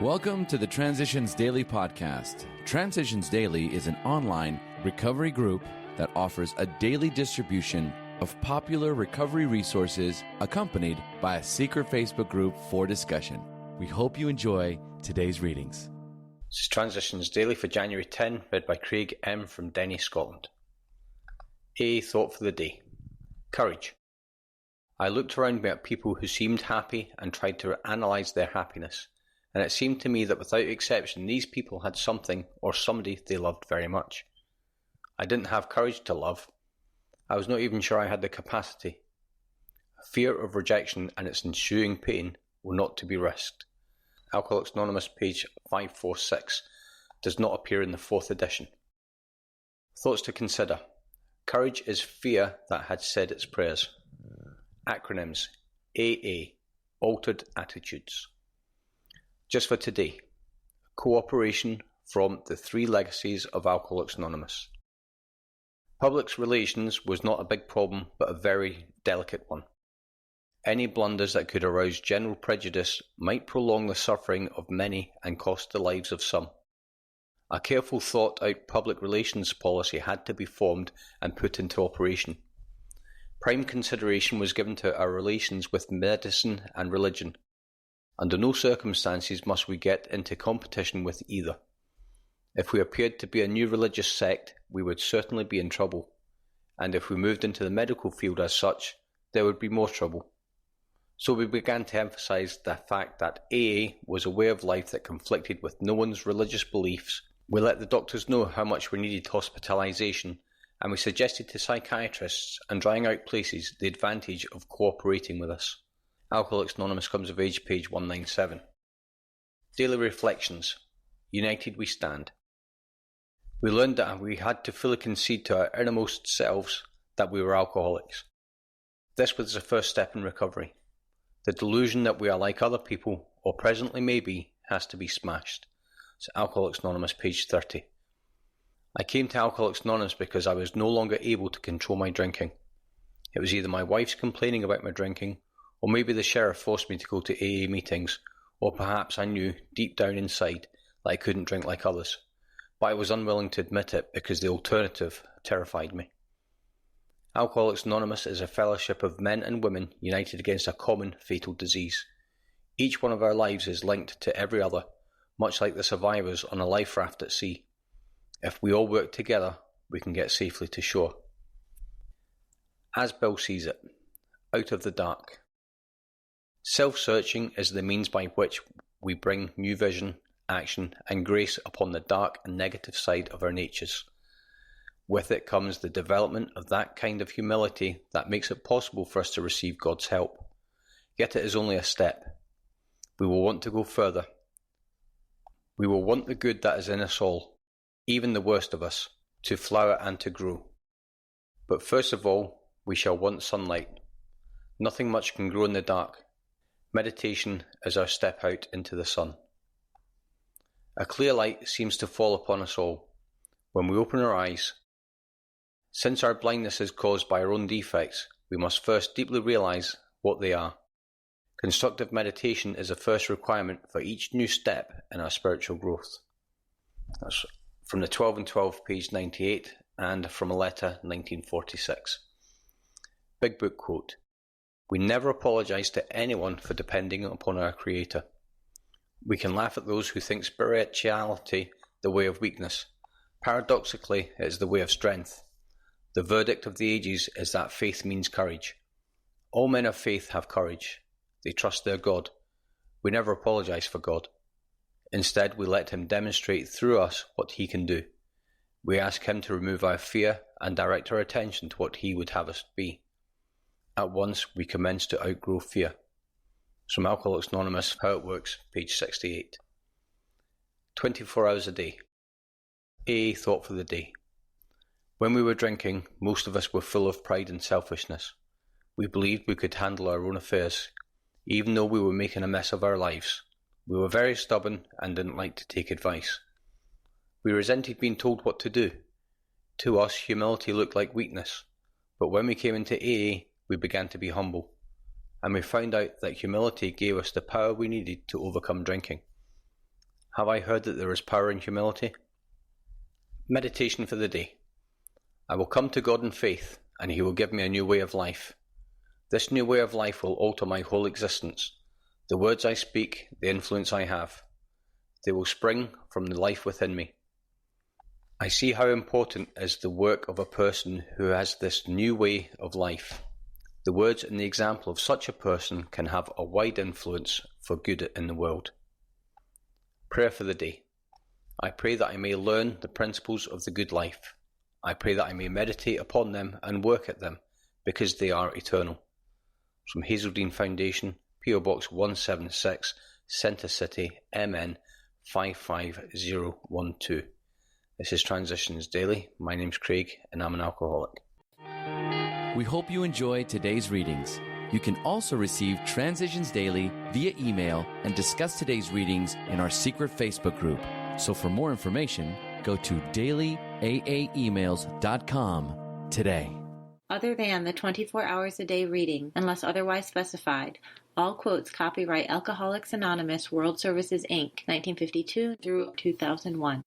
Welcome to the Transitions Daily podcast. Transitions Daily is an online recovery group that offers a daily distribution of popular recovery resources accompanied by a secret Facebook group for discussion. We hope you enjoy today's readings. This is Transitions Daily for January 10, read by Craig M. from Denny, Scotland. A thought for the day. Courage. I looked around me at people who seemed happy and tried to analyse their happiness, and it seemed to me that without exception these people had something or somebody they loved very much. I didn't have courage to love. I was not even sure I had the capacity. Fear of rejection and its ensuing pain were not to be risked. Alcoholics Anonymous, page 546, does not appear in the 4th edition. Thoughts to consider. Courage is fear that had said its prayers. Acronyms: AA, Altered Attitudes. Just for today, cooperation from the 3 legacies of Alcoholics Anonymous. Public relations was not a big problem, but a very delicate one. Any blunders that could arouse general prejudice might prolong the suffering of many and cost the lives of some. A careful thought-out public relations policy had to be formed and put into operation. Prime consideration was given to our relations with medicine and religion. Under no circumstances must we get into competition with either. If we appeared to be a new religious sect, we would certainly be in trouble, and if we moved into the medical field as such, there would be more trouble. So we began to emphasise the fact that AA was a way of life that conflicted with no one's religious beliefs. We let the doctors know how much we needed hospitalisation, and we suggested to psychiatrists and drying out places the advantage of cooperating with us. Alcoholics Anonymous Comes of Age, page 197. Daily Reflections. United we stand. We learned that we had to fully concede to our innermost selves that we were alcoholics. This was the first step in recovery. The delusion that we are like other people, or presently may be, has to be smashed. It's Alcoholics Anonymous, page 30. I came to Alcoholics Anonymous because I was no longer able to control my drinking. It was either my wife's complaining about my drinking, or maybe the sheriff forced me to go to AA meetings, or perhaps I knew, deep down inside, that I couldn't drink like others, but I was unwilling to admit it because the alternative terrified me. Alcoholics Anonymous is a fellowship of men and women united against a common fatal disease. Each one of our lives is linked to every other, much like the survivors on a life raft at sea. If we all work together, we can get safely to shore. As Bill sees it, out of the dark. Self-searching is the means by which we bring new vision, action, and grace upon the dark and negative side of our natures. With it comes the development of that kind of humility that makes it possible for us to receive God's help. Yet it is only a step. We will want to go further. We will want the good that is in us all, even the worst of us, to flower and to grow. But first of all, we shall want sunlight. Nothing much can grow in the dark. Meditation is our step out into the sun. A clear light seems to fall upon us all when we open our eyes. Since our blindness is caused by our own defects, we must first deeply realize what they are. Constructive meditation is the first requirement for each new step in our spiritual growth. That's from the 12 and 12, page 98, and from a letter 1946. Big Book quote. We never apologize to anyone for depending upon our Creator. We can laugh at those who think spirituality the way of weakness. Paradoxically, it is the way of strength. The verdict of the ages is that faith means courage. All men of faith have courage. They trust their God. We never apologize for God. Instead, we let Him demonstrate through us what He can do. We ask Him to remove our fear and direct our attention to what He would have us be. At once, we commence to outgrow fear. From Alcoholics Anonymous, How It Works, page 68. 24 hours a day. AA thought for the day. When we were drinking, most of us were full of pride and selfishness. We believed we could handle our own affairs, even though we were making a mess of our lives. We were very stubborn and didn't like to take advice. We resented being told what to do. To us, humility looked like weakness, but when we came into AA, we began to be humble, and we found out that humility gave us the power we needed to overcome drinking. Have I heard that there is power in humility? Meditation for the day. I will come to God in faith, and He will give me a new way of life. This new way of life will alter my whole existence. The words I speak, the influence I have, they will spring from the life within me. I see how important is the work of a person who has this new way of life. The words and the example of such a person can have a wide influence for good in the world. Prayer for the day. I pray that I may learn the principles of the good life. I pray that I may meditate upon them and work at them, because they are eternal. From Hazeldean Foundation, P.O. Box 176, Centre City, MN 55012. This is Transitions Daily. My name's Craig, and I'm an alcoholic. We hope you enjoyed today's readings. You can also receive Transitions Daily via email and discuss today's readings in our secret Facebook group. So for more information, go to dailyaaemails.com today. Other than the 24 hours a day reading, unless otherwise specified, all quotes copyright Alcoholics Anonymous World Services, Inc., 1952 through 2001.